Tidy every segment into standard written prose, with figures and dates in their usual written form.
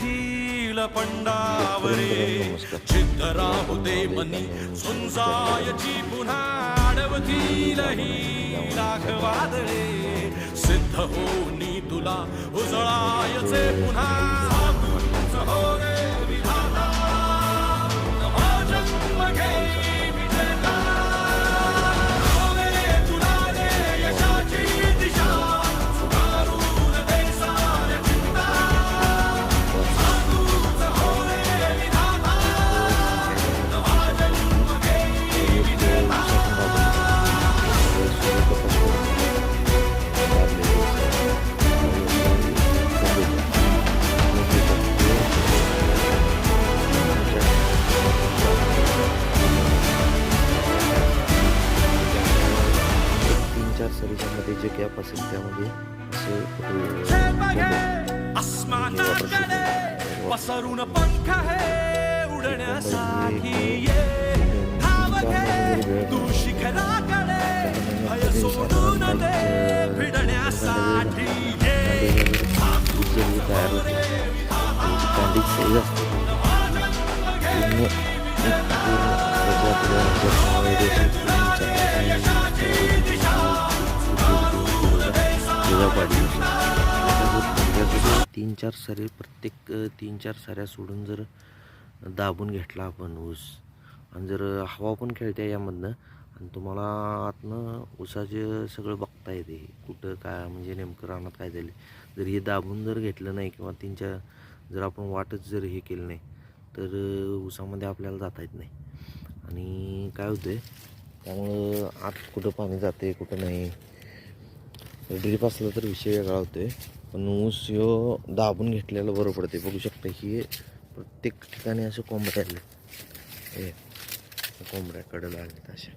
Hill पंडावरे चित्त राहू दे मनी झुंजायची पुन्हा अडवतील ही लाख वादळे सिद्ध होनी तुला उजळायचे पुन्हा साधूच हो रे विधाता नवा जन्म घे विजेता हो रे तुला रे यशाची दिशा सुधारून दे साऱ्या चिंता साधूच हो रे विधाता नवा जन्म घे विजेता शरीरामध्ये जे गॅप असेल त्यामध्ये आसमानाकडे पसरून पंख है उडण्यासाठी ये धाव घे तू शिखराकडे भय सोडून दे भिडण्यासाठी ये तयार होते कांडी सही असते तीन चार सारे प्रत्येक 3-4 साऱ्या सोडून जर दाबून घेतला आपण ऊस आणि जर हवा पण खेळते यामधनं आणि तुम्हाला आतनं ऊसाचे सगळं बघता येते कुठं काय म्हणजे नेमकं रानात काय झाले. जर हे दाबून जर घेतलं नाही किंवा 3-4 जर आपण वाटच जर हे केलं नाही तर ऊसामध्ये आपल्याला जाता येत नाही आणि काय होते त्यामुळं आत कुठं पाणी जाते कुठं नाही. ड्रीप असलं तर विषय वेगळा होते पण ऊस ह्यो दाबून घेतलेलं बरं पडते. बघू शकता की प्रत्येक ठिकाणी असे कोंबड्या आले हे कोंबड्याकडे लागलेत अशा.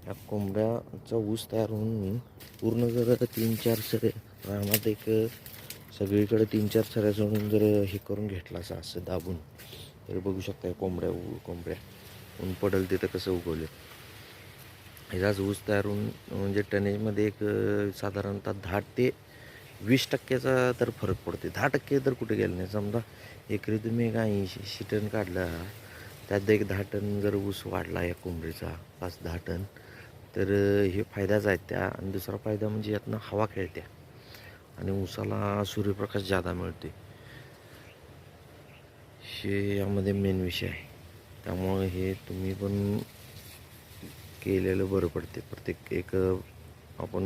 या कोंबड्याचा ऊस तयार होऊन पूर्ण जर 3-4 सरे रानात एक सगळीकडे 3-4 सऱ्या सोडून जर हे करून घेतला असं दाबून तर बघू शकता कोंबड्या ऊन पडेल तिथं कसं उगवले. ह्याचाच ऊस तयार होऊन म्हणजे टनेजमध्ये एक साधारणतः 10 ते 20% तर फरक पडते. 10% तर कुठे गेलं नाही. समजा एकरी तुम्ही एक 80 टन काढला त्यात एक 10 टन जर ऊस वाढला या कोंबडीचा 5-10 टन तर हे फायदाच आहेत त्या. आणि दुसरा फायदा म्हणजे यातनं हवा खेळत्या आणि ऊसाला सूर्यप्रकाश जादा मिळते. हे यामध्ये मेन विषय आहे. त्यामुळे हे तुम्ही पण केलेलं बरं पडते. प्रत्येक एक आपण